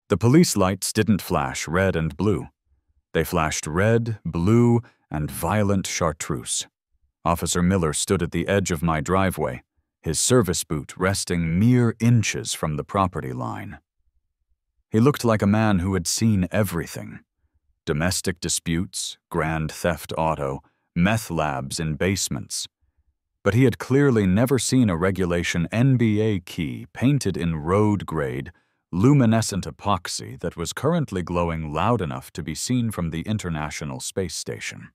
The police lights didn't flash red and blue. They flashed red, blue, and violent chartreuse. Officer Miller stood at the edge of my driveway, his service boot resting mere inches from the property line. He looked like a man who had seen everything. Domestic disputes, grand theft auto, meth labs in basements. But he had clearly never seen a regulation NBA key painted in road-grade, luminescent epoxy that was currently glowing loud enough to be seen from the International Space Station.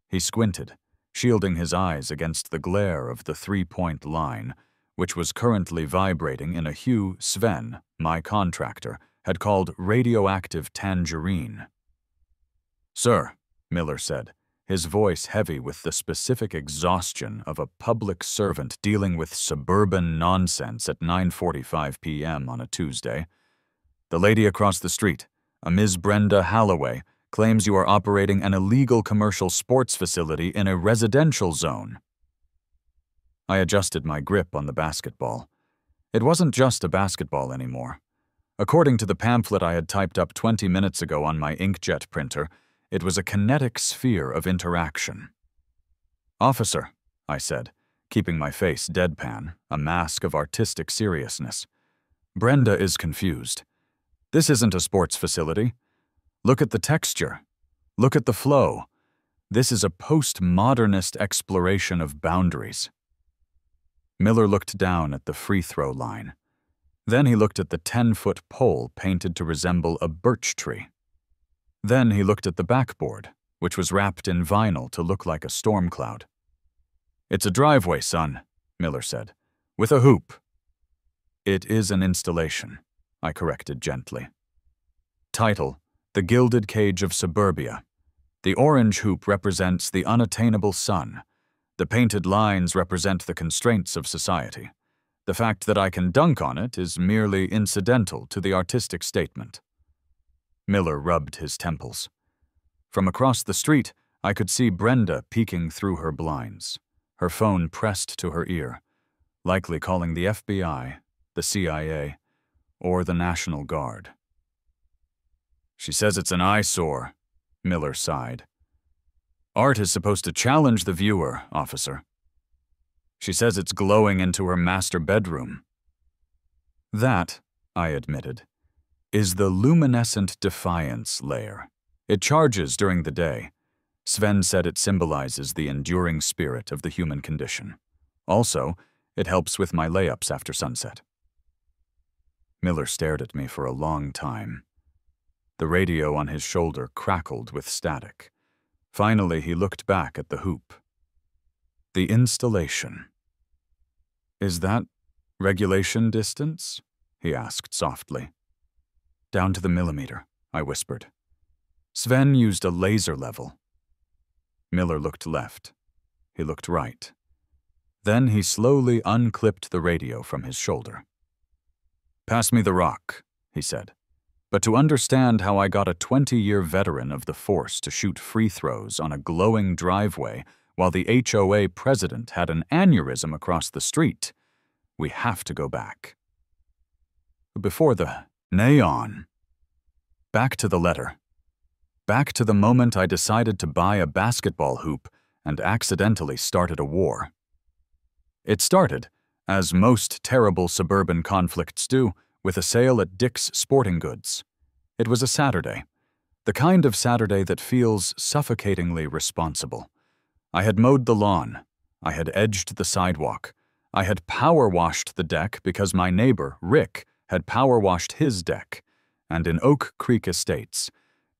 He squinted, shielding his eyes against the glare of the three-point line, which was currently vibrating in a hue Sven, my contractor, had called radioactive tangerine. "Sir," Miller said, his voice heavy with the specific exhaustion of a public servant dealing with suburban nonsense at 9:45 p.m. on a Tuesday. "The lady across the street, a Ms. Brenda Holloway, claims you are operating an illegal commercial sports facility in a residential zone." I adjusted my grip on the basketball. It wasn't just a basketball anymore. According to the pamphlet I had typed up 20 minutes ago on my inkjet printer, it was a kinetic sphere of interaction. "Officer," I said, keeping my face deadpan, a mask of artistic seriousness. "Brenda is confused. This isn't a sports facility. Look at the texture. Look at the flow. This is a postmodernist exploration of boundaries." Miller looked down at the free throw line. Then he looked at the 10-foot pole painted to resemble a birch tree. Then he looked at the backboard, which was wrapped in vinyl to look like a storm cloud. "It's a driveway, son," Miller said, "with a hoop." "It is an installation," I corrected gently. Title: The Gilded Cage of Suburbia. The orange hoop represents the unattainable sun. The painted lines represent the constraints of society. The fact that I can dunk on it is merely incidental to the artistic statement. Miller rubbed his temples. From across the street, I could see Brenda peeking through her blinds, her phone pressed to her ear, likely calling the FBI, the CIA, or the National Guard. "She says it's an eyesore," Miller sighed. "Art is supposed to challenge the viewer, officer. She says it's glowing into her master bedroom." "That," I admitted, "is the luminescent defiance layer. It charges during the day. Sven said it symbolizes the enduring spirit of the human condition. Also, it helps with my layups after sunset." Miller stared at me for a long time. The radio on his shoulder crackled with static. Finally, he looked back at the hoop. "The installation. Is that regulation distance?" he asked softly. "Down to the millimeter," I whispered. "Sven used a laser level." Miller looked left. He looked right. Then he slowly unclipped the radio from his shoulder. "Pass me the rock," he said. "But to understand how I got a 20-year veteran of the force to shoot free throws on a glowing driveway while the HOA president had an aneurysm across the street, we have to go back." Before the neon. Back to the letter. Back to the moment I decided to buy a basketball hoop and accidentally started a war. It started, as most terrible suburban conflicts do, with a sale at Dick's Sporting Goods. It was a Saturday, the kind of Saturday that feels suffocatingly responsible. I had mowed the lawn. I had edged the sidewalk. I had power washed the deck because my neighbor, Rick, had power washed his deck. And in Oak Creek Estates,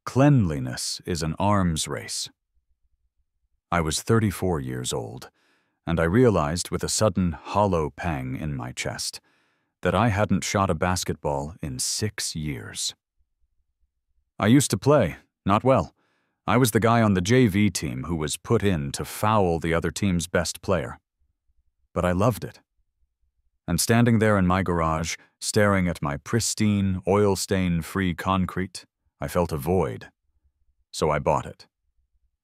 cleanliness is an arms race. I was 34 years old, and I realized with a sudden hollow pang in my chest that I hadn't shot a basketball in 6 years. I used to play, not well. I was the guy on the JV team who was put in to foul the other team's best player. But I loved it. And standing there in my garage, staring at my pristine, oil-stain-free concrete, I felt a void. So I bought it.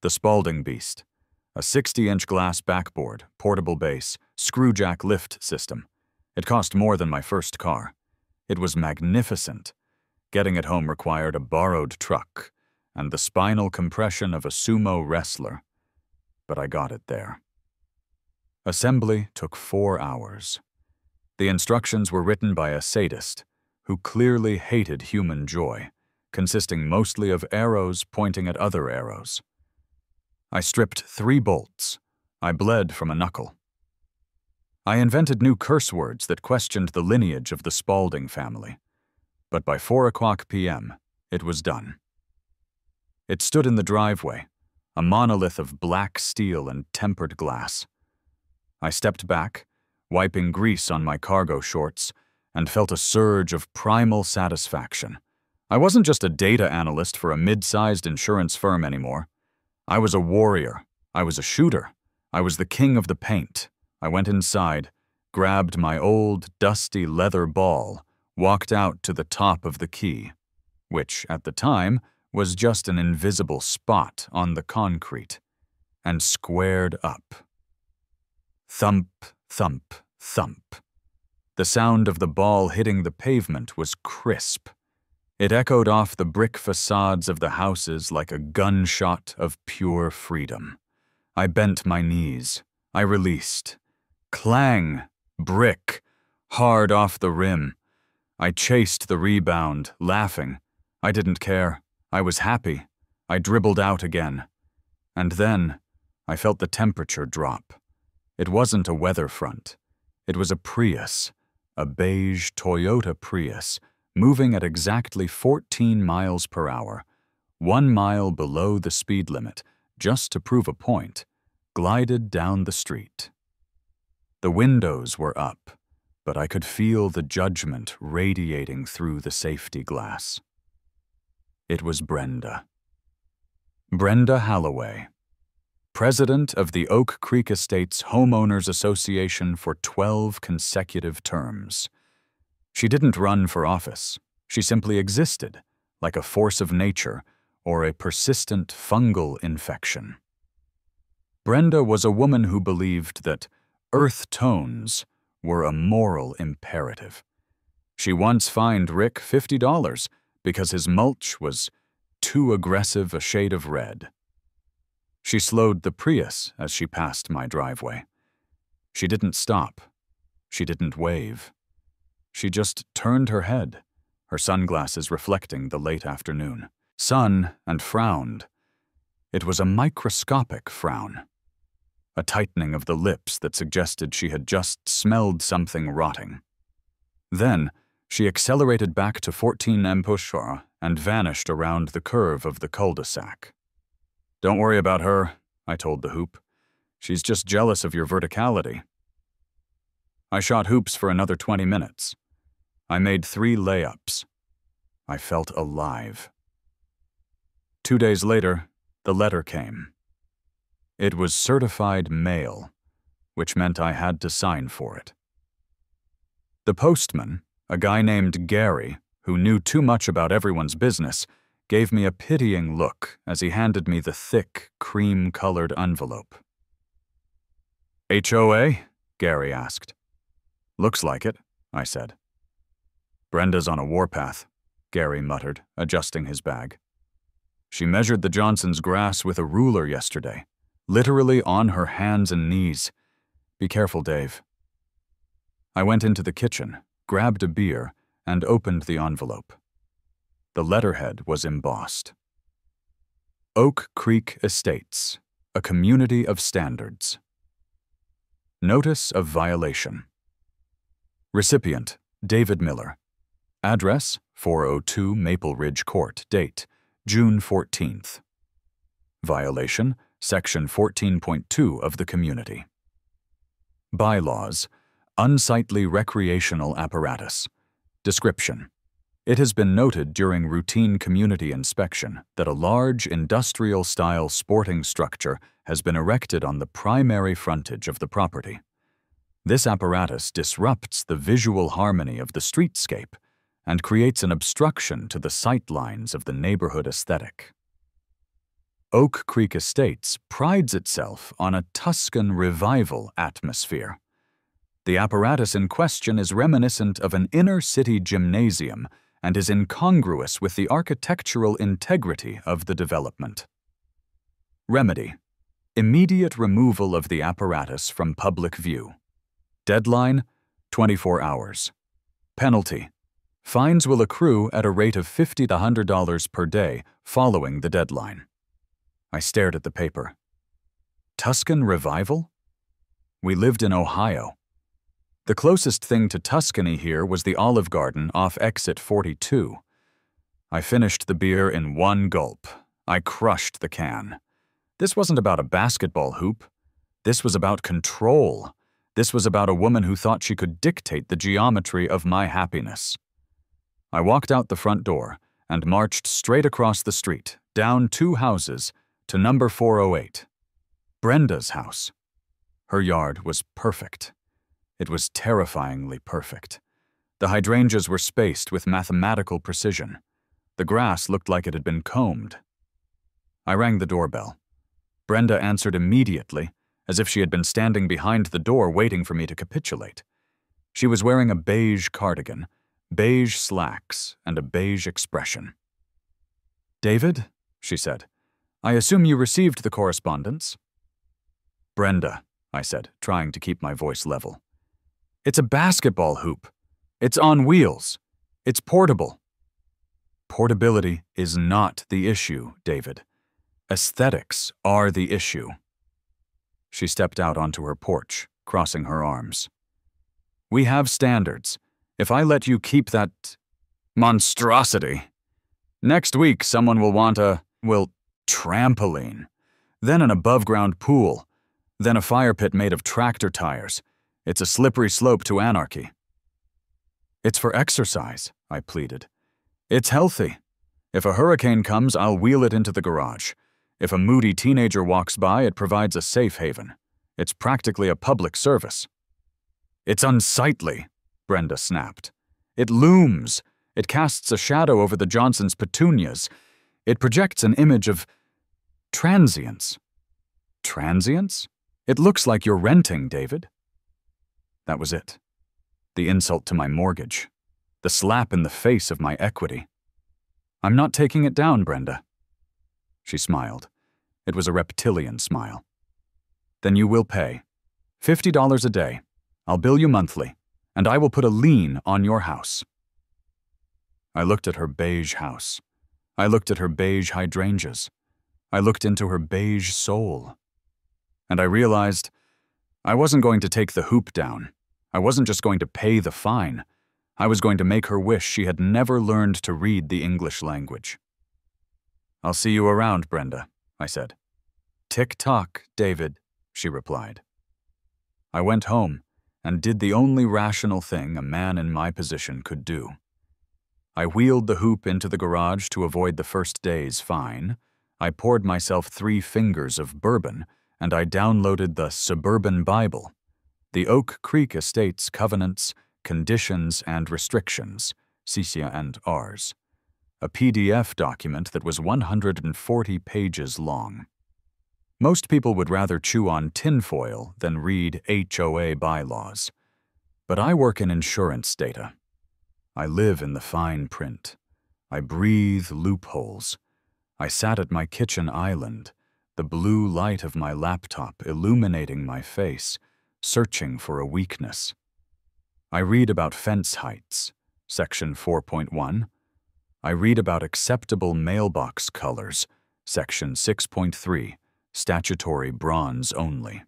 The Spalding Beast, a 60-inch glass backboard, portable base, screwjack lift system. It cost more than my first car. It was magnificent. Getting it home required a borrowed truck and the spinal compression of a sumo wrestler, but I got it there. Assembly took 4 hours. The instructions were written by a sadist who clearly hated human joy, consisting mostly of arrows pointing at other arrows. I stripped 3 bolts. I bled from a knuckle. I invented new curse words that questioned the lineage of the Spaulding family, but by 4:00 p.m., it was done. It stood in the driveway, a monolith of black steel and tempered glass. I stepped back, wiping grease on my cargo shorts, and felt a surge of primal satisfaction. I wasn't just a data analyst for a mid-sized insurance firm anymore. I was a warrior. I was a shooter. I was the king of the paint. I went inside, grabbed my old, dusty leather ball, walked out to the top of the key, which, at the time, was just an invisible spot on the concrete, and squared up. Thump, thump, thump. The sound of the ball hitting the pavement was crisp. It echoed off the brick facades of the houses like a gunshot of pure freedom. I bent my knees. I released. Clang! Brick! Hard off the rim. I chased the rebound, laughing. I didn't care. I was happy. I dribbled out again. And then, I felt the temperature drop. It wasn't a weather front. It was a Prius, a beige Toyota Prius, moving at exactly 14 miles per hour, 1 mile below the speed limit, just to prove a point, glided down the street. The windows were up, but I could feel the judgment radiating through the safety glass. It was Brenda. Brenda Holloway, president of the Oak Creek Estates Homeowners Association for 12 consecutive terms. She didn't run for office. She simply existed, like a force of nature or a persistent fungal infection. Brenda was a woman who believed that earth tones were a moral imperative. She once fined Rick $50 because his mulch was too aggressive a shade of red. She slowed the Prius as she passed my driveway. She didn't stop. She didn't wave. She just turned her head, her sunglasses reflecting the late afternoon sun, and frowned. It was a microscopic frown, a tightening of the lips that suggested she had just smelled something rotting. Then, she accelerated back to 14 Mph and vanished around the curve of the cul-de-sac. "Don't worry about her," I told the hoop. "She's just jealous of your verticality." I shot hoops for another 20 minutes. I made 3 layups. I felt alive. 2 days later, the letter came. It was certified mail, which meant I had to sign for it. The postman, a guy named Gary, who knew too much about everyone's business, gave me a pitying look as he handed me the thick, cream-colored envelope. "HOA?" Gary asked. "Looks like it," I said. "Brenda's on a warpath," Gary muttered, adjusting his bag. "She measured the Johnsons' grass with a ruler yesterday, literally on her hands and knees. Be careful, Dave." I went into the kitchen, grabbed a beer, and opened the envelope. The letterhead was embossed. Oak Creek Estates, a community of standards. Notice of violation. Recipient, David Miller. Address, 402 Maple Ridge Court. Date, June 14th. Violation, Section 14.2 of the community. Bylaws, unsightly recreational apparatus. Description. It has been noted during routine community inspection that a large industrial-style sporting structure has been erected on the primary frontage of the property. This apparatus disrupts the visual harmony of the streetscape and creates an obstruction to the sight lines of the neighborhood aesthetic. Oak Creek Estates prides itself on a Tuscan revival atmosphere. The apparatus in question is reminiscent of an inner-city gymnasium and is incongruous with the architectural integrity of the development. Remedy: immediate removal of the apparatus from public view. Deadline: 24 hours. Penalty: fines will accrue at a rate of $50 to $100 per day following the deadline. I stared at the paper. Tuscan revival? We lived in Ohio. The closest thing to Tuscany here was the Olive Garden off exit 42. I finished the beer in one gulp. I crushed the can. This wasn't about a basketball hoop. This was about control. This was about a woman who thought she could dictate the geometry of my happiness. I walked out the front door and marched straight across the street, down 2 houses, to number 408. Brenda's house. Her yard was perfect. It was terrifyingly perfect. The hydrangeas were spaced with mathematical precision. The grass looked like it had been combed. I rang the doorbell. Brenda answered immediately, as if she had been standing behind the door waiting for me to capitulate. She was wearing a beige cardigan, beige slacks, and a beige expression. "David," she said, "I assume you received the correspondence?" "Brenda," I said, trying to keep my voice level. "It's a basketball hoop. It's on wheels. It's portable." "Portability is not the issue, David. Aesthetics are the issue." She stepped out onto her porch, crossing her arms. "We have standards. If I let you keep that monstrosity, next week someone will want a, trampoline, then an above-ground pool, then a fire pit made of tractor tires. It's a slippery slope to anarchy." "It's for exercise," I pleaded. "It's healthy. If a hurricane comes, I'll wheel it into the garage. If a moody teenager walks by, it provides a safe haven. It's practically a public service." "It's unsightly," Brenda snapped. "It looms. It casts a shadow over the Johnsons' petunias. It projects an image of transience." "Transience? It looks like you're renting, David." That was it. The insult to my mortgage. The slap in the face of my equity. "I'm not taking it down, Brenda." She smiled. It was a reptilian smile. "Then you will pay. $50 a day. I'll bill you monthly, and I will put a lien on your house." I looked at her beige house. I looked at her beige hydrangeas. I looked into her beige soul. And I realized I wasn't going to take the hoop down. I wasn't just going to pay the fine. I was going to make her wish she had never learned to read the English language. "I'll see you around, Brenda," I said. "Tick-tock, David," she replied. I went home and did the only rational thing a man in my position could do. I wheeled the hoop into the garage to avoid the first day's fine. I poured myself 3 fingers of bourbon, and I downloaded the Suburban Bible, the Oak Creek Estate's Covenants, Conditions, and Restrictions, Cecia and Rs, a PDF document that was 140 pages long. Most people would rather chew on tinfoil than read HOA bylaws. But I work in insurance data. I live in the fine print. I breathe loopholes. I sat at my kitchen island, the blue light of my laptop illuminating my face, searching for a weakness. I read about fence heights, Section 4.1. I read about acceptable mailbox colors, Section 6.3, statutory bronze only.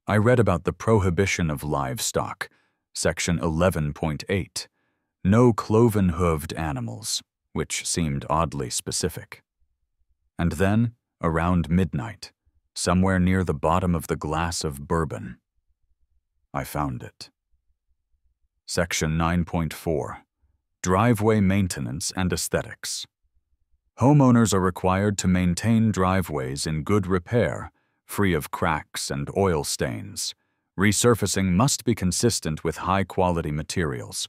I read about the prohibition of livestock, Section 11.8, no cloven-hooved animals, which seemed oddly specific. And then, around midnight, somewhere near the bottom of the glass of bourbon, I found it. Section 9.4, driveway maintenance and aesthetics. Homeowners are required to maintain driveways in good repair, free of cracks and oil stains. Resurfacing must be consistent with high-quality materials.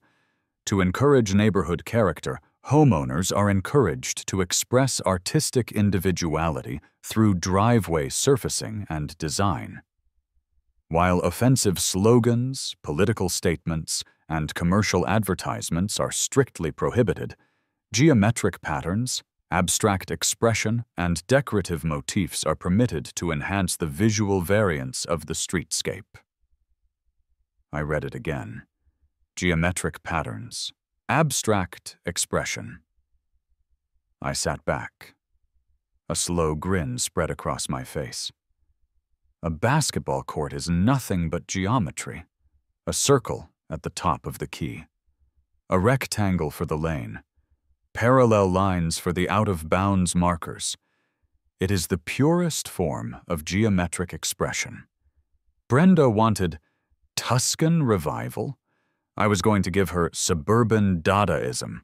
To encourage neighborhood character, homeowners are encouraged to express artistic individuality through driveway surfacing and design. While offensive slogans, political statements, and commercial advertisements are strictly prohibited, geometric patterns, abstract expression, and decorative motifs are permitted to enhance the visual variance of the streetscape. I read it again. Geometric patterns, abstract expression. I sat back. A slow grin spread across my face. A basketball court is nothing but geometry. A circle at the top of the key. A rectangle for the lane. Parallel lines for the out-of-bounds markers. It is the purest form of geometric expression. Brenda wanted Tuscan revival. I was going to give her suburban Dadaism.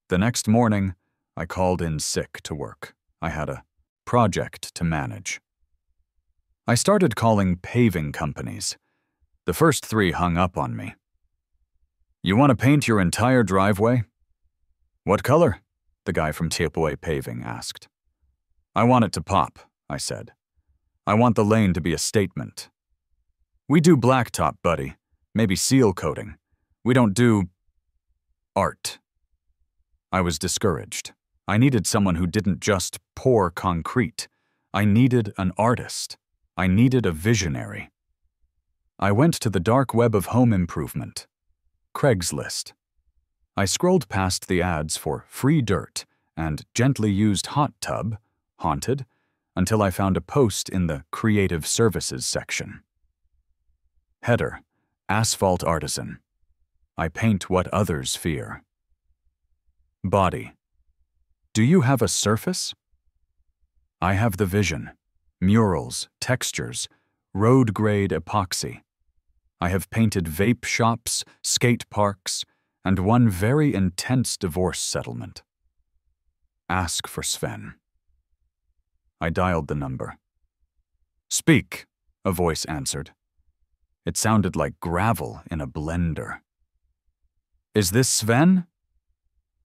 The next morning, I called in sick to work. I had a project to manage. I started calling paving companies. The first 3 hung up on me. "You want to paint your entire driveway?" "What color?" the guy from HOA Paving asked. "I want it to pop," I said. "I want the lane to be a statement." "We do blacktop, buddy. Maybe seal coating. We don't do art." I was discouraged. I needed someone who didn't just pour concrete. I needed an artist. I needed a visionary. I went to the dark web of home improvement. Craigslist. I scrolled past the ads for free dirt and gently used hot tub, haunted, until I found a post in the creative services section. Header, asphalt artisan. I paint what others fear. Body. Do you have a surface? I have the vision. Murals, textures, road-grade epoxy. I have painted vape shops, skate parks, and one very intense divorce settlement. Ask for Sven. I dialed the number. "Speak," a voice answered. It sounded like gravel in a blender. "Is this Sven?"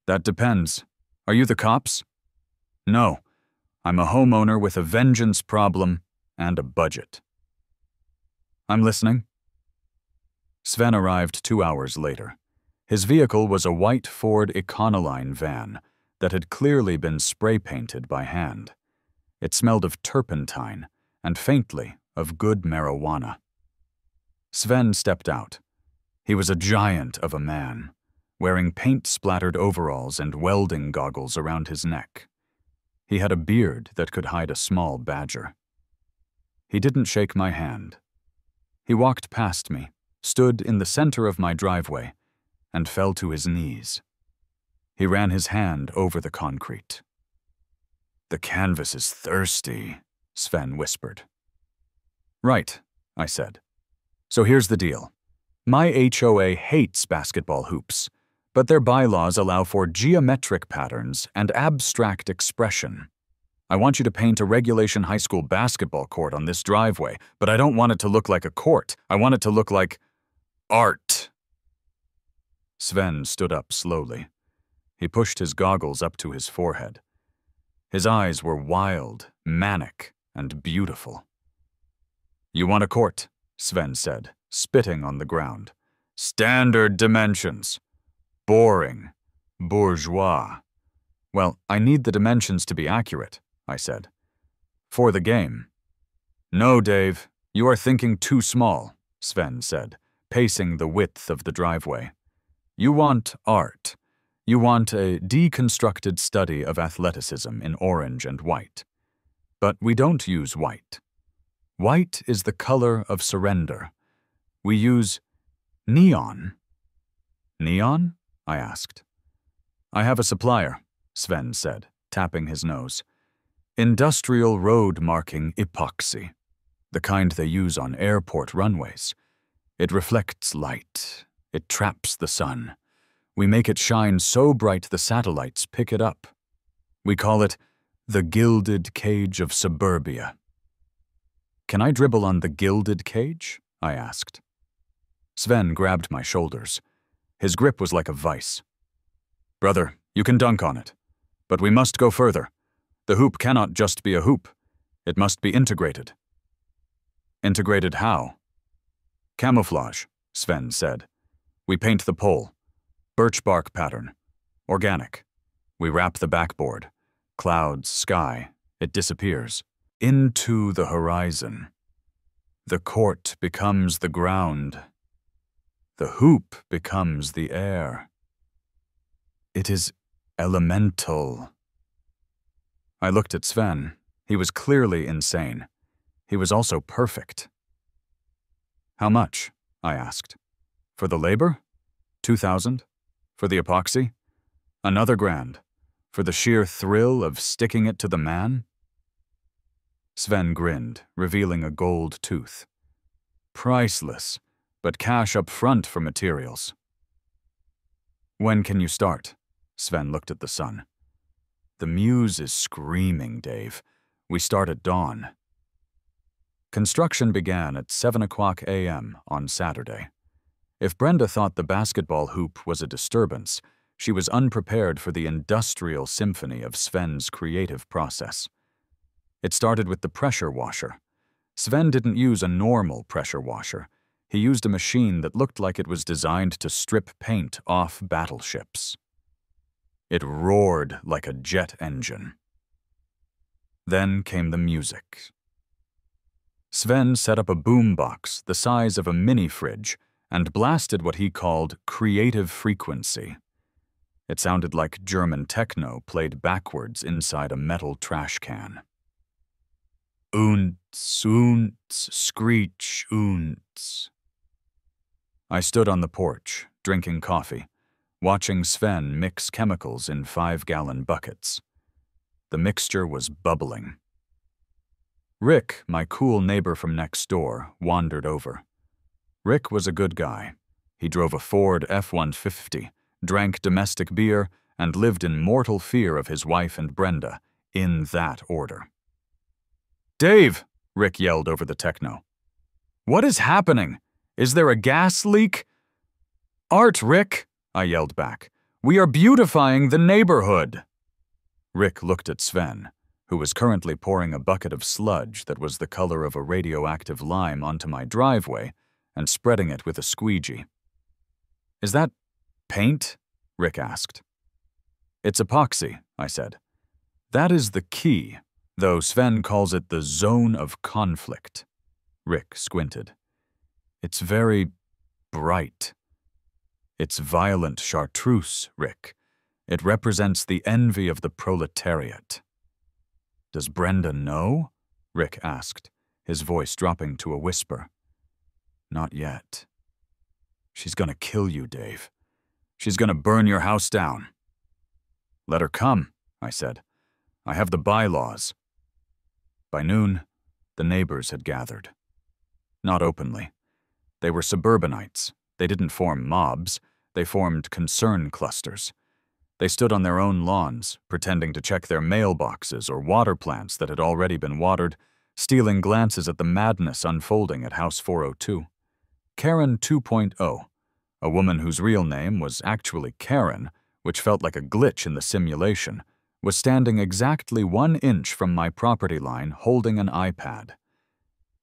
"That depends. Are you the cops?" "No. I'm a homeowner with a vengeance problem and a budget." "I'm listening." Sven arrived 2 hours later. His vehicle was a white Ford Econoline van that had clearly been spray-painted by hand. It smelled of turpentine and faintly of good marijuana. Sven stepped out. He was a giant of a man, wearing paint-splattered overalls and welding goggles around his neck. He had a beard that could hide a small badger. He didn't shake my hand. He walked past me, stood in the center of my driveway, and fell to his knees. He ran his hand over the concrete. "The canvas is thirsty," Sven whispered. "Right," I said. "So here's the deal. My HOA hates basketball hoops, but their bylaws allow for geometric patterns and abstract expression. I want you to paint a regulation high school basketball court on this driveway, but I don't want it to look like a court. I want it to look like art." Sven stood up slowly. He pushed his goggles up to his forehead. His eyes were wild, manic, and beautiful. "You want a court," Sven said, spitting on the ground. "Standard dimensions. Boring. Bourgeois." "Well, I need the dimensions to be accurate," I said. "For the game." "No, Dave, you are thinking too small," Sven said, pacing the width of the driveway. "You want art. You want a deconstructed study of athleticism in orange and white. But we don't use white. White is the color of surrender. We use neon." "Neon?" I asked. "I have a supplier," Sven said, tapping his nose. "Industrial road marking epoxy. The kind they use on airport runways. It reflects light. It traps the sun. We make it shine so bright the satellites pick it up. We call it the gilded cage of suburbia." "Can I dribble on the gilded cage?" I asked. Sven grabbed my shoulders. His grip was like a vice. "Brother, you can dunk on it. But we must go further. The hoop cannot just be a hoop. It must be integrated." "Integrated how?" "Camouflage," Sven said. We paint the pole. Birch bark pattern. Organic. We wrap the backboard. Clouds, sky. It disappears. Into the horizon. The court becomes the ground. The hoop becomes the air. It is elemental. I looked at Sven. He was clearly insane. He was also perfect. How much? I asked. For the labor? 2,000? For the epoxy? Another grand. For the sheer thrill of sticking it to the man? Sven grinned, revealing a gold tooth. Priceless, but cash up front for materials. When can you start? Sven looked at the sun. The muse is screaming, Dave. We start at dawn. Construction began at 7:00 a.m. on Saturday. If Brenda thought the basketball hoop was a disturbance, she was unprepared for the industrial symphony of Sven's creative process. It started with the pressure washer. Sven didn't use a normal pressure washer. He used a machine that looked like it was designed to strip paint off battleships. It roared like a jet engine. Then came the music. Sven set up a boombox the size of a mini-fridge and blasted what he called creative frequency. It sounded like German techno played backwards inside a metal trash can. Oonts, oonts, screech, oonts. I stood on the porch, drinking coffee, watching Sven mix chemicals in 5-gallon buckets. The mixture was bubbling. Rick, my cool neighbor from next door, wandered over. Rick was a good guy. He drove a Ford F-150, drank domestic beer, and lived in mortal fear of his wife and Brenda, in that order. "Dave!" Rick yelled over the techno. "What is happening? Is there a gas leak?" "Art, Rick!" I yelled back. "We are beautifying the neighborhood!" Rick looked at Sven, who was currently pouring a bucket of sludge that was the color of a radioactive lime onto my driveway and spreading it with a squeegee. "Is that paint?" Rick asked. "It's epoxy," I said. "That is the key, though Sven calls it the zone of conflict." Rick squinted. "It's very bright. It's violent chartreuse, Rick. It represents the envy of the proletariat." "Does Brenda know?" Rick asked, his voice dropping to a whisper. "Not yet. She's gonna kill you, Dave. She's gonna burn your house down." "Let her come," I said. "I have the bylaws." By noon, the neighbors had gathered. Not openly. They were suburbanites. They didn't form mobs. They formed concern clusters. They stood on their own lawns, pretending to check their mailboxes or water plants that had already been watered, stealing glances at the madness unfolding at House 402. Karen 2.0, a woman whose real name was actually Karen, which felt like a glitch in the simulation, was standing exactly 1 inch from my property line holding an iPad.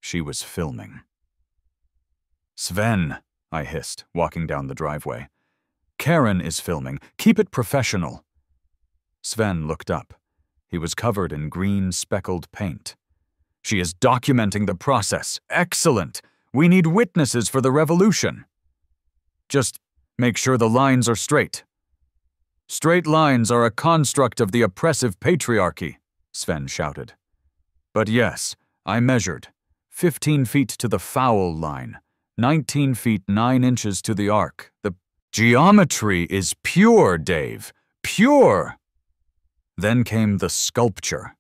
She was filming. "Sven," I hissed, walking down the driveway. "Karen is filming. Keep it professional." Sven looked up. He was covered in green speckled paint. "She is documenting the process. Excellent. We need witnesses for the revolution." "Just make sure the lines are straight." "Straight lines are a construct of the oppressive patriarchy," Sven shouted. "But yes, I measured. 15 feet to the foul line. 19 feet 9 inches to the arc. The geometry is pure, Dave. Pure!" Then came the sculpture.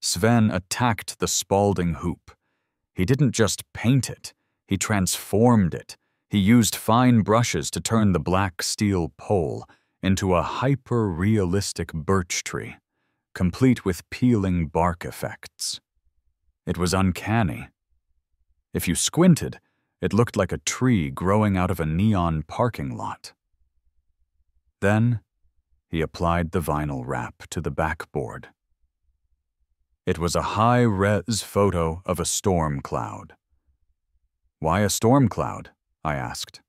Sven attacked the Spalding hoop. He didn't just paint it. He transformed it. He used fine brushes to turn the black steel pole into a hyper-realistic birch tree, complete with peeling bark effects. It was uncanny. If you squinted, it looked like a tree growing out of a neon parking lot. Then, he applied the vinyl wrap to the backboard. It was a high-res photo of a storm cloud. "Why a storm cloud?" I asked.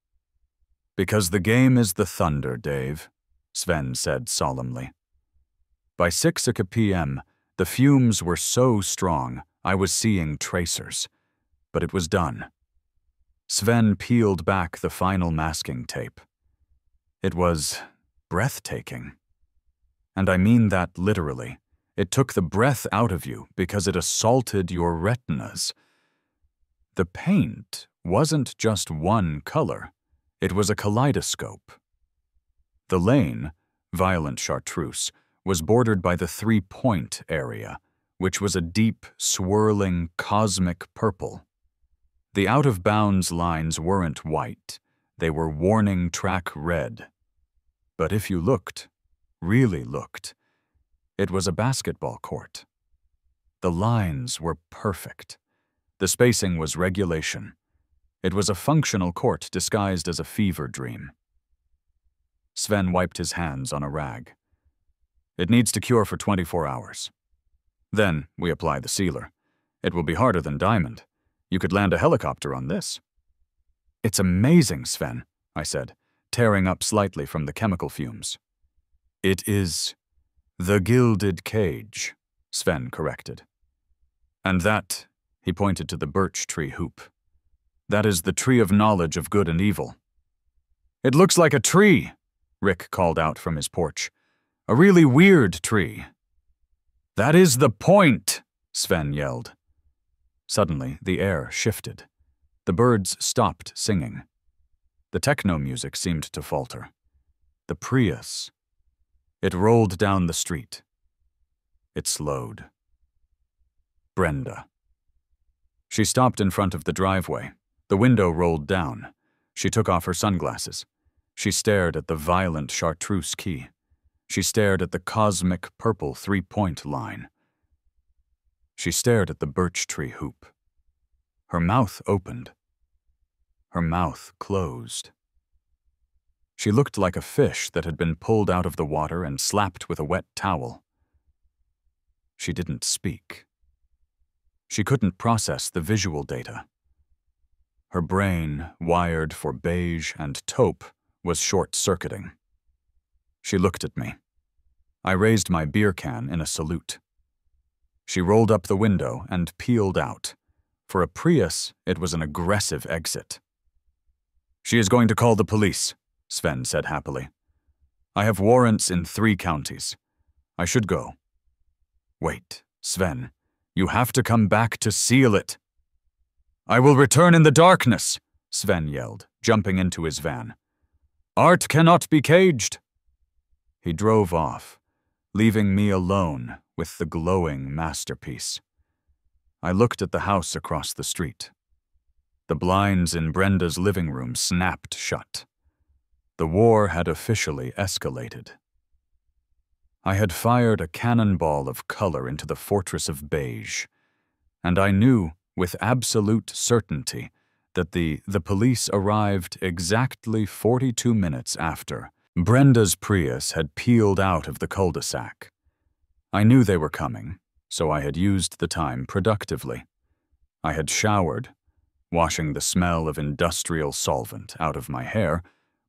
Because the game is the thunder, Dave, Sven said solemnly. By 6 p.m., the fumes were so strong I was seeing tracers, but it was done. Sven peeled back the final masking tape. It was breathtaking. And I mean that literally. It took the breath out of you because it assaulted your retinas. The paint wasn't just one color. It was a kaleidoscope. The lane, violent chartreuse, was bordered by the 3-point area, which was a deep, swirling, cosmic purple. The out-of-bounds lines weren't white. They were warning track red. But if you looked, really looked, it was a basketball court. The lines were perfect. The spacing was regulation. It was a functional court disguised as a fever dream. Sven wiped his hands on a rag. It needs to cure for 24 hours. Then we apply the sealer. It will be harder than diamond. You could land a helicopter on this. It's amazing, Sven, I said, tearing up slightly from the chemical fumes. It is the gilded cage, Sven corrected. And that, he pointed to the birch tree hoop. That is the tree of knowledge of good and evil. It looks like a tree, Rick called out from his porch. A really weird tree. That is the point, Sven yelled. Suddenly, the air shifted. The birds stopped singing. The techno music seemed to falter. The Prius. It rolled down the street. It slowed. Brenda. She stopped in front of the driveway. The window rolled down. She took off her sunglasses. She stared at the violent chartreuse key. She stared at the cosmic purple 3-point line. She stared at the birch tree hoop. Her mouth opened. Her mouth closed. She looked like a fish that had been pulled out of the water and slapped with a wet towel. She didn't speak. She couldn't process the visual data. Her brain, wired for beige and taupe, was short-circuiting. She looked at me. I raised my beer can in a salute. She rolled up the window and peeled out. For a Prius, it was an aggressive exit. She is going to call the police, Sven said happily. I have warrants in 3 counties. I should go. Wait, Sven, you have to come back to seal it. I will return in the darkness, Sven yelled, jumping into his van. Art cannot be caged. He drove off, leaving me alone with the glowing masterpiece. I looked at the house across the street. The blinds in Brenda's living room snapped shut. The war had officially escalated. I had fired a cannonball of color into the fortress of beige, and I knew with absolute certainty that the police arrived exactly 42 minutes after Brenda's Prius had peeled out of the cul-de-sac. I knew they were coming, so I had used the time productively. I had showered, washing the smell of industrial solvent out of my hair,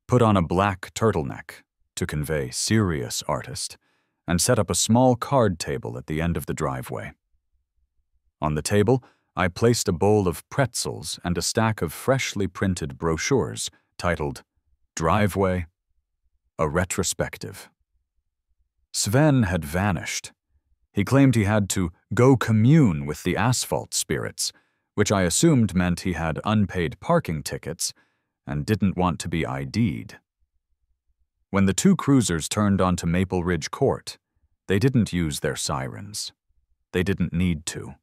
put on a black turtleneck to convey serious artist, and set up a small card table at the end of the driveway. On the table, I placed a bowl of pretzels and a stack of freshly printed brochures titled Driveway, a Retrospective. Sven had vanished. He claimed he had to go commune with the asphalt spirits, which I assumed meant he had unpaid parking tickets and didn't want to be ID'd. When the 2 cruisers turned onto Maple Ridge Court, they didn't use their sirens. They didn't need to.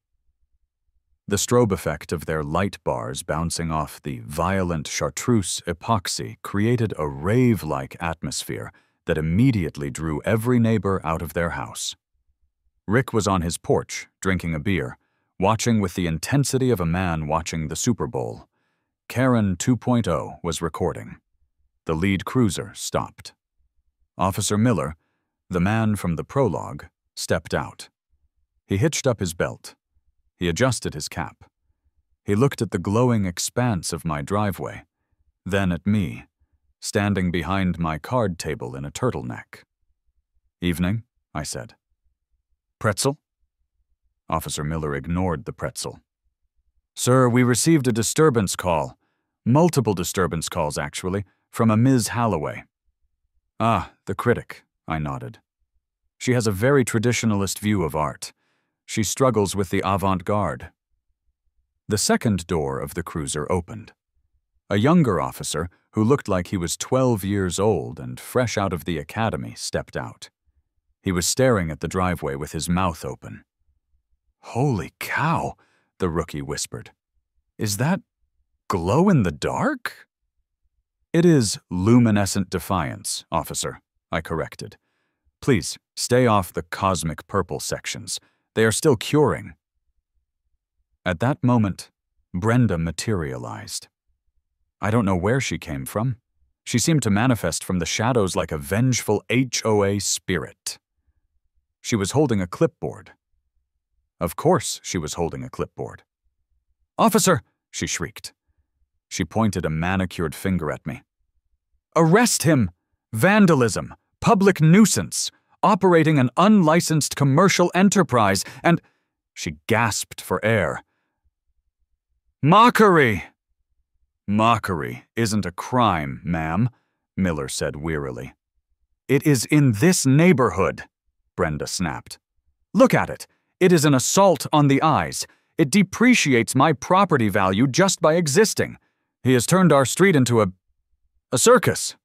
The strobe effect of their light bars bouncing off the violent chartreuse epoxy created a rave-like atmosphere that immediately drew every neighbor out of their house. Rick was on his porch, drinking a beer, watching with the intensity of a man watching the Super Bowl. Karen 2.0 was recording. The lead cruiser stopped. Officer Miller, the man from the prologue, stepped out. He hitched up his belt. He adjusted his cap. He looked at the glowing expanse of my driveway, then at me, standing behind my card table in a turtleneck. "Evening," I said. "Pretzel?" Officer Miller ignored the pretzel. "Sir, we received a disturbance call. Multiple disturbance calls, actually, from a Ms. Holloway." "Ah, the critic," I nodded. "She has a very traditionalist view of art. She struggles with the avant-garde." The second door of the cruiser opened. A younger officer, who looked like he was 12 years old and fresh out of the academy, stepped out. He was staring at the driveway with his mouth open. "Holy cow," the rookie whispered. "Is that glow-in-the-dark?" "It is luminescent defiance, officer," I corrected. "Please, stay off the cosmic purple sections. They are still curing." At that moment, Brenda materialized. I don't know where she came from. She seemed to manifest from the shadows like a vengeful HOA spirit. She was holding a clipboard. Of course she was holding a clipboard. "Officer!" she shrieked. She pointed a manicured finger at me. "Arrest him! Vandalism! Public nuisance! Operating an unlicensed commercial enterprise, and—" She gasped for air. "Mockery!" "Mockery isn't a crime, ma'am," Miller said wearily. "It is in this neighborhood," Brenda snapped. "Look at it. It is an assault on the eyes. It depreciates my property value just by existing. He has turned our street into a circus."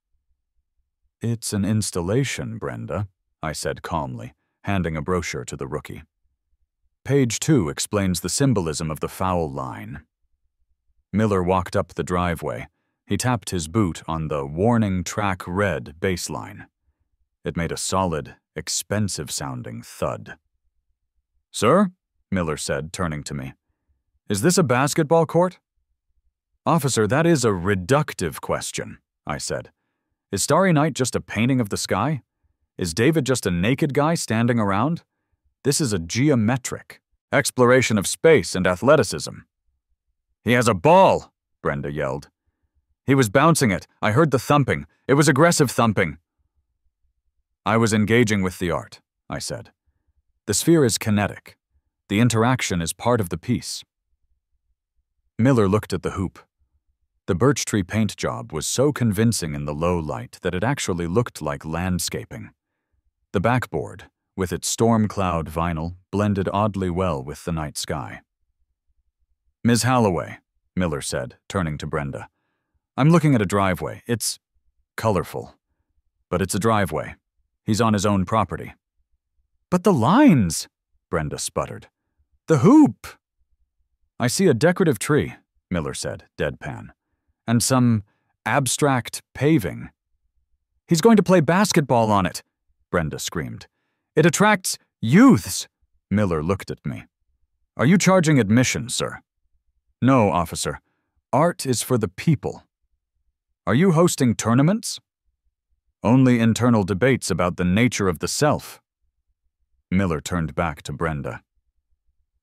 "It's an installation, Brenda," I said calmly, handing a brochure to the rookie. "Page 2 explains the symbolism of the foul line." Miller walked up the driveway. He tapped his boot on the warning track red baseline. It made a solid, expensive-sounding thud. "Sir?" Miller said, turning to me. "Is this a basketball court?" "Officer, that is a reductive question," I said. "Is Starry Night just a painting of the sky? Is David just a naked guy standing around? This is a geometric exploration of space and athleticism." "He has a ball!" Brenda yelled. "He was bouncing it. I heard the thumping. It was aggressive thumping." "I was engaging with the art," I said. "The sphere is kinetic. The interaction is part of the piece." Miller looked at the hoop. The birch tree paint job was so convincing in the low light that it actually looked like landscaping. The backboard, with its storm cloud vinyl, blended oddly well with the night sky. "Ms. Holloway," Miller said, turning to Brenda. "I'm looking at a driveway. It's colorful. But it's a driveway. He's on his own property." "But the lines!" Brenda sputtered. "The hoop!" "I see a decorative tree," Miller said, deadpan. "And some abstract paving." "He's going to play basketball on it," Brenda screamed. "It attracts youths." Miller looked at me. "Are you charging admission, sir?" "No, officer. Art is for the people." "Are you hosting tournaments?" "Only internal debates about the nature of the self." Miller turned back to Brenda.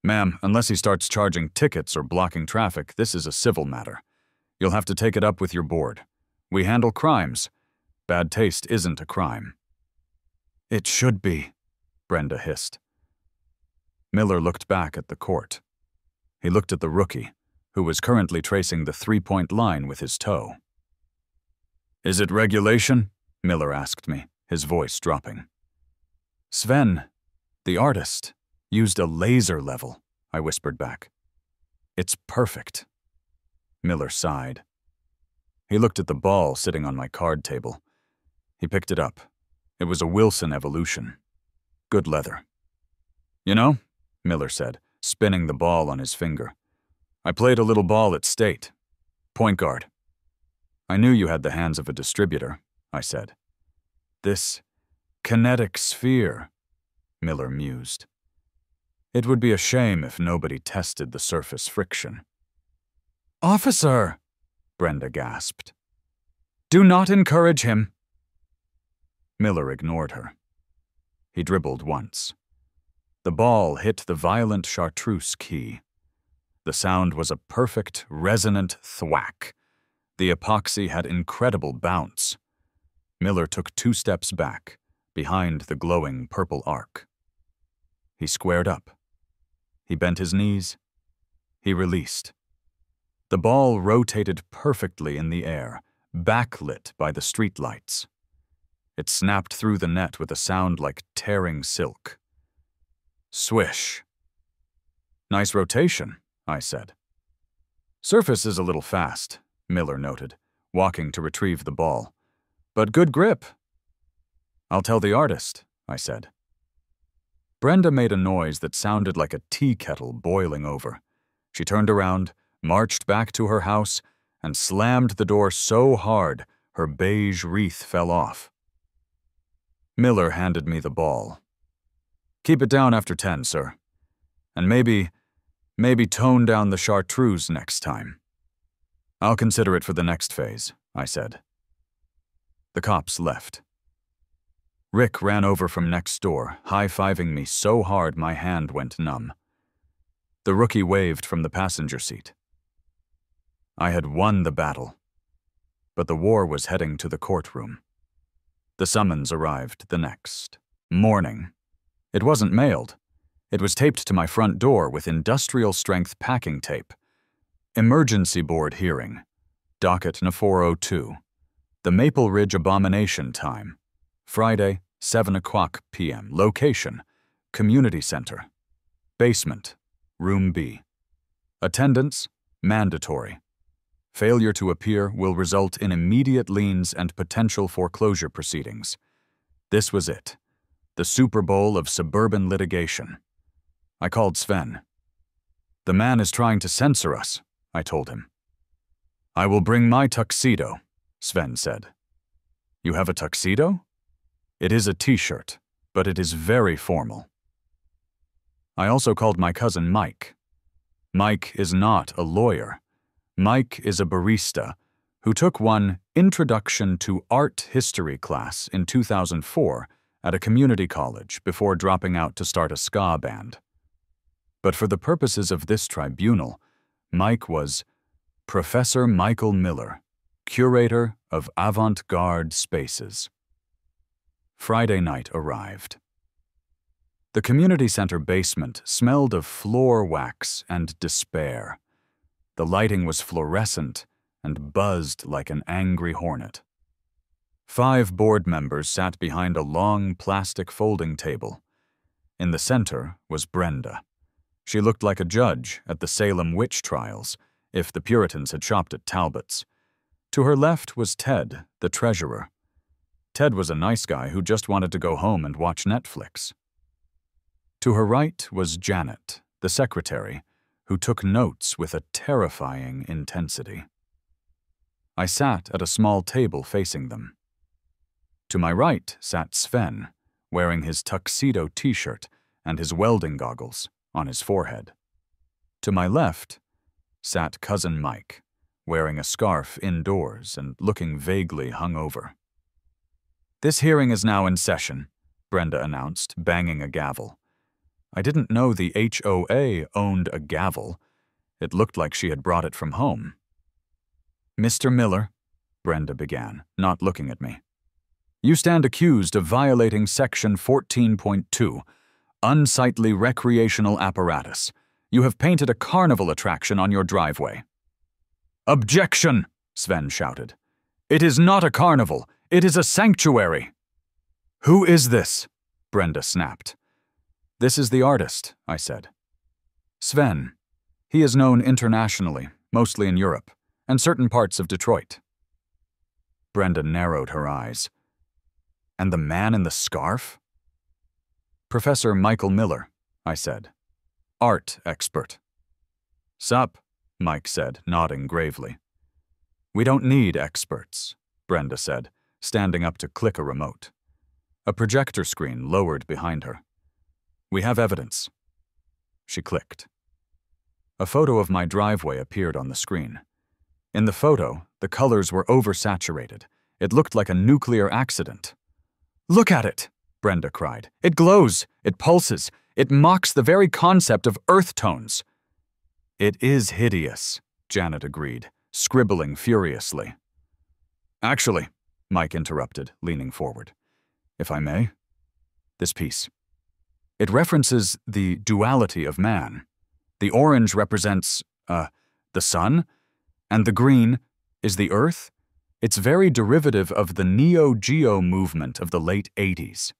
"Ma'am, unless he starts charging tickets or blocking traffic, this is a civil matter. You'll have to take it up with your board. We handle crimes. Bad taste isn't a crime." "It should be," Brenda hissed. Miller looked back at the court. He looked at the rookie, who was currently tracing the three-point line with his toe. "Is it regulation?" Miller asked me, his voice dropping. "Sven, the artist, used a laser level," I whispered back. "It's perfect." Miller sighed. He looked at the ball sitting on my card table. He picked it up. It was a Wilson Evolution. Good leather. "You know," Miller said, spinning the ball on his finger, "I played a little ball at State. Point guard." "I knew you had the hands of a distributor," I said. "This kinetic sphere," Miller mused. "It would be a shame if nobody tested the surface friction." "Officer!" Brenda gasped. "Do not encourage him." Miller ignored her. He dribbled once. The ball hit the violent chartreuse key. The sound was a perfect, resonant thwack. The epoxy had incredible bounce. Miller took 2 steps back, behind the glowing purple arc. He squared up. He bent his knees. He released. The ball rotated perfectly in the air, backlit by the streetlights. It snapped through the net with a sound like tearing silk. Swish. Nice rotation, I said. Surface is a little fast, Miller noted, walking to retrieve the ball. But good grip. I'll tell the artist, I said. Brenda made a noise that sounded like a tea kettle boiling over. She turned around, marched back to her house, and slammed the door so hard her beige wreath fell off. Miller handed me the ball. Keep it down after 10, sir. And maybe tone down the chartreuse next time. I'll consider it for the next phase, I said. The cops left. Rick ran over from next door, high-fiving me so hard my hand went numb. The rookie waved from the passenger seat. I had won the battle, but the war was heading to the courtroom. The summons arrived the next morning. It wasn't mailed. It was taped to my front door with industrial-strength packing tape. Emergency Board hearing. Docket No. 402. The Maple Ridge Abomination time. Friday, 7:00 p.m. Location: Community Center. Basement, Room B. Attendance: mandatory. Failure to appear will result in immediate liens and potential foreclosure proceedings. This was it. The Super Bowl of suburban litigation. I called Sven. The man is trying to censor us, I told him. I will bring my tuxedo, Sven said. You have a tuxedo? It is a t-shirt, but it is very formal. I also called my cousin Mike. Mike is not a lawyer. Mike is a barista who took one Introduction to Art History class in 2004 at a community college before dropping out to start a ska band. But for the purposes of this tribunal, Mike was Professor Michael Miller, curator of avant-garde spaces. Friday night arrived. The community center basement smelled of floor wax and despair. The lighting was fluorescent and buzzed like an angry hornet. 5 board members sat behind a long plastic folding table. In the center was Brenda. She looked like a judge at the Salem witch trials, if the Puritans had shopped at Talbot's. To her left was Ted, the treasurer. Ted was a nice guy who just wanted to go home and watch Netflix. To her right was Janet, the secretary, who took notes with a terrifying intensity. I sat at a small table facing them. To my right sat Sven, wearing his tuxedo t-shirt and his welding goggles on his forehead. To my left sat cousin Mike, wearing a scarf indoors and looking vaguely hungover. This hearing is now in session, Brenda announced, banging a gavel. I didn't know the HOA owned a gavel. It looked like she had brought it from home. Mr. Miller, Brenda began, not looking at me. You stand accused of violating Section 14.2, unsightly recreational apparatus. You have painted a carnival attraction on your driveway. Objection, Sven shouted. It is not a carnival. It is a sanctuary. Who is this? Brenda snapped. This is the artist, I said. Sven. He is known internationally, mostly in Europe, and certain parts of Detroit. Brenda narrowed her eyes. And the man in the scarf? Professor Michael Miller, I said. Art expert. Sup, Mike said, nodding gravely. We don't need experts, Brenda said, standing up to click a remote. A projector screen lowered behind her. We have evidence. She clicked. A photo of my driveway appeared on the screen. In the photo, the colors were oversaturated. It looked like a nuclear accident. Look at it, Brenda cried. It glows, it pulses, it mocks the very concept of earth tones. It is hideous, Janet agreed, scribbling furiously. Actually, Mike interrupted, leaning forward. If I may, this piece. It references the duality of man. The orange represents, the sun, and the green is the earth. It's very derivative of the Neo-Geo movement of the late 80s.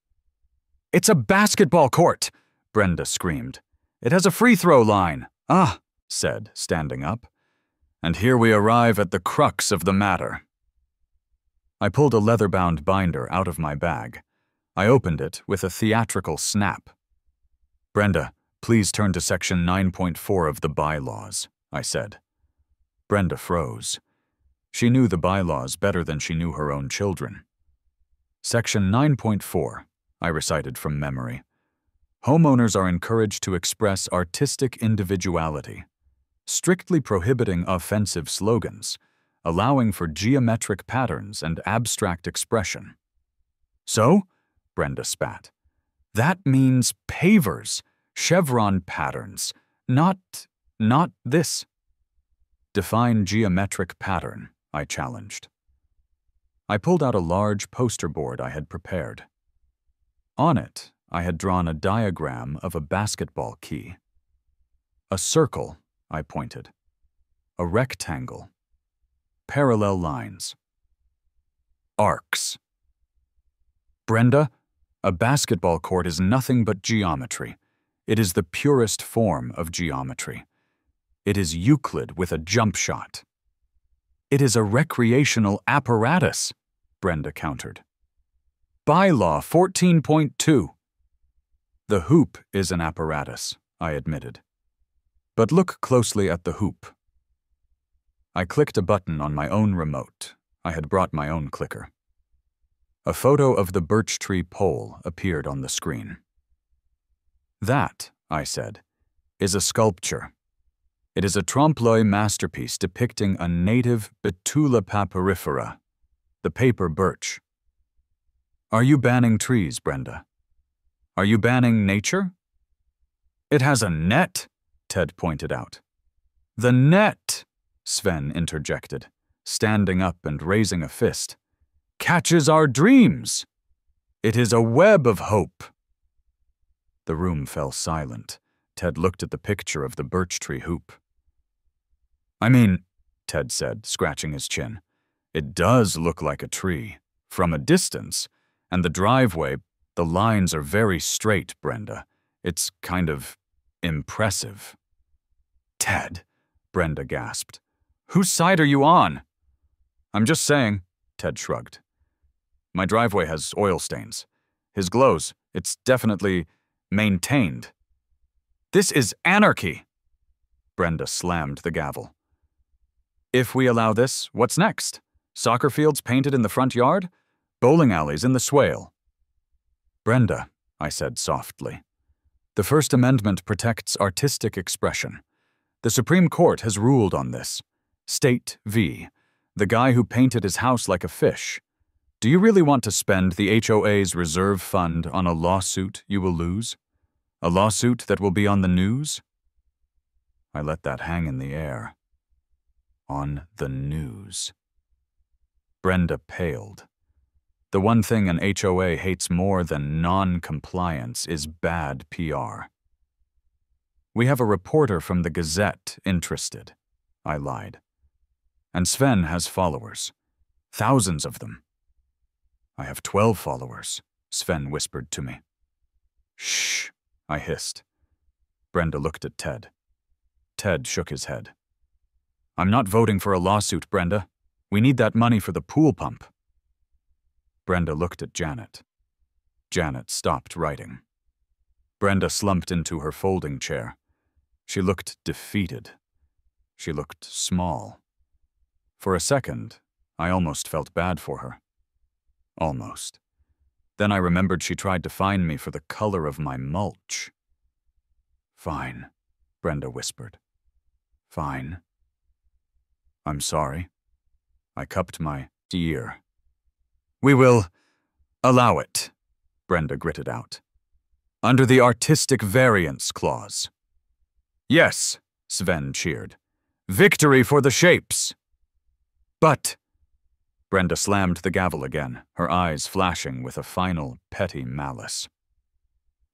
It's a basketball court, Brenda screamed. It has a free throw line. Ah, said, standing up. And here we arrive at the crux of the matter. I pulled a leather-bound binder out of my bag. I opened it with a theatrical snap. Brenda, please turn to section 9.4 of the bylaws, I said. Brenda froze. She knew the bylaws better than she knew her own children. Section 9.4, I recited from memory. Homeowners are encouraged to express artistic individuality, strictly prohibiting offensive slogans, allowing for geometric patterns and abstract expression. So, Brenda spat, that means pavers, chevron patterns, not this. Define geometric pattern, I challenged. I pulled out a large poster board I had prepared. On it, I had drawn a diagram of a basketball key. A circle, I pointed. A rectangle. Parallel lines. Arcs. Brenda, a basketball court is nothing but geometry. It is the purest form of geometry. It is Euclid with a jump shot. It is a recreational apparatus, Brenda countered. Bylaw 14.2. The hoop is an apparatus, I admitted. But look closely at the hoop. I clicked a button on my own remote. I had brought my own clicker. A photo of the birch tree pole appeared on the screen. That, I said, is a sculpture. It is a trompe-l'oeil masterpiece depicting a native Betula papyrifera, the paper birch. Are you banning trees, Brenda? Are you banning nature? It has a net, Ted pointed out. The net, Sven interjected, standing up and raising a fist, catches our dreams. It is a web of hope. The room fell silent. Ted looked at the picture of the birch tree hoop. I mean, Ted said, scratching his chin, it does look like a tree, from a distance, and the driveway, the lines are very straight, Brenda. It's kind of impressive. Ted, Brenda gasped. Whose side are you on? I'm just saying, Ted shrugged. My driveway has oil stains. His glows, it's definitely maintained. This is anarchy. Brenda slammed the gavel. If we allow this, what's next? Soccer fields painted in the front yard? Bowling alleys in the swale? Brenda, I said softly, the First Amendment protects artistic expression. The Supreme Court has ruled on this. State v. The guy who painted his house like a fish. Do you really want to spend the HOA's reserve fund on a lawsuit you will lose? A lawsuit that will be on the news? I let that hang in the air. On the news. Brenda paled. The one thing an HOA hates more than non-compliance is bad PR. We have a reporter from the Gazette interested, I lied. And Sven has followers. Thousands of them. I have 12 followers, Sven whispered to me. Shh, I hissed. Brenda looked at Ted. Ted shook his head. I'm not voting for a lawsuit, Brenda. We need that money for the pool pump. Brenda looked at Janet. Janet stopped writing. Brenda slumped into her folding chair. She looked defeated. She looked small. For a second, I almost felt bad for her. Almost. Then I remembered she tried to find me for the color of my mulch. Fine, Brenda whispered. Fine. I'm sorry. I cupped my ear. We will allow it, Brenda gritted out. Under the artistic variance clause. Yes, Sven cheered. Victory for the shapes. But Brenda slammed the gavel again, her eyes flashing with a final, petty malice.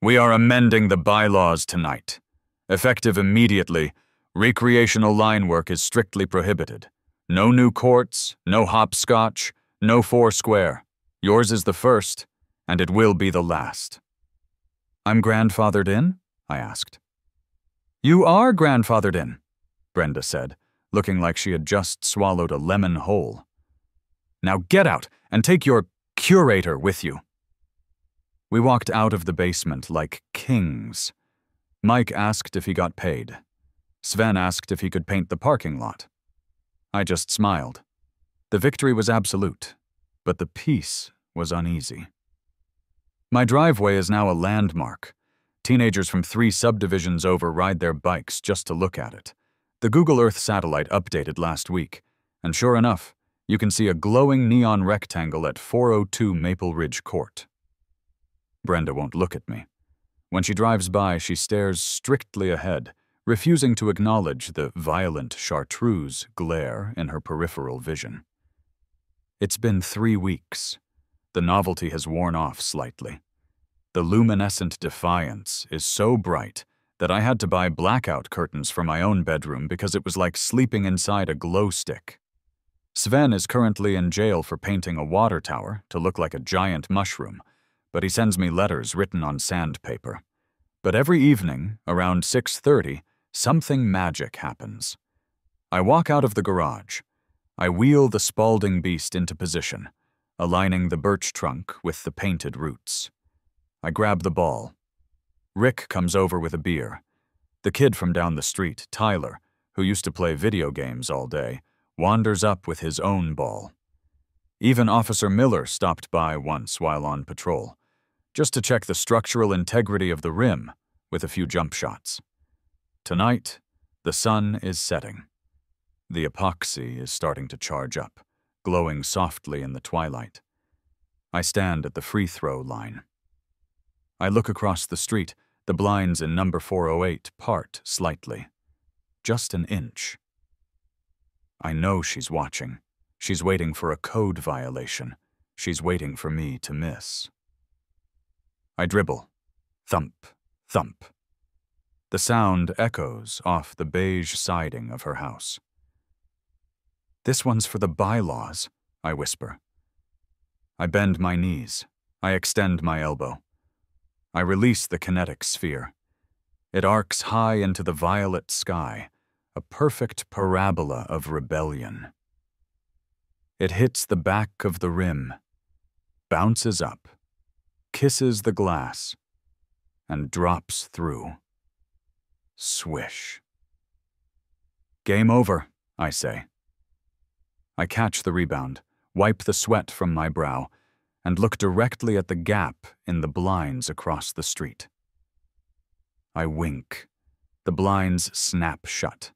We are amending the bylaws tonight. Effective immediately, recreational line work is strictly prohibited. No new courts, no hopscotch, no foursquare. Yours is the first, and it will be the last. I'm grandfathered in? I asked. You are grandfathered in, Brenda said, looking like she had just swallowed a lemon whole. Now get out and take your curator with you. We walked out of the basement like kings. Mike asked if he got paid. Sven asked if he could paint the parking lot. I just smiled. The victory was absolute, but the peace was uneasy. My driveway is now a landmark. Teenagers from 3 subdivisions over ride their bikes just to look at it. The Google Earth satellite updated last week, and sure enough, you can see a glowing neon rectangle at 402 Maple Ridge Court. Brenda won't look at me. When she drives by, she stares strictly ahead, refusing to acknowledge the violent chartreuse glare in her peripheral vision. It's been 3 weeks. The novelty has worn off slightly. The luminescent defiance is so bright that I had to buy blackout curtains for my own bedroom because it was like sleeping inside a glow stick. Sven is currently in jail for painting a water tower to look like a giant mushroom, but he sends me letters written on sandpaper. But every evening, around 6:30, something magic happens. I walk out of the garage. I wheel the Spalding beast into position, aligning the birch trunk with the painted roots. I grab the ball. Rick comes over with a beer. The kid from down the street, Tyler, who used to play video games all day, wanders up with his own ball. Even Officer Miller stopped by once while on patrol, just to check the structural integrity of the rim with a few jump shots. Tonight, the sun is setting. The epoxy is starting to charge up, glowing softly in the twilight. I stand at the free throw line. I look across the street. The blinds in number 408 part slightly. Just an inch. I know she's watching. She's waiting for a code violation. She's waiting for me to miss. I dribble. Thump, thump. The sound echoes off the beige siding of her house. This one's for the bylaws, I whisper. I bend my knees. I extend my elbow. I release the kinetic sphere. It arcs high into the violet sky, a perfect parabola of rebellion. It hits the back of the rim, bounces up, kisses the glass, and drops through. Swish. Game over, I say. I catch the rebound, wipe the sweat from my brow, and look directly at the gap in the blinds across the street. I wink. The blinds snap shut.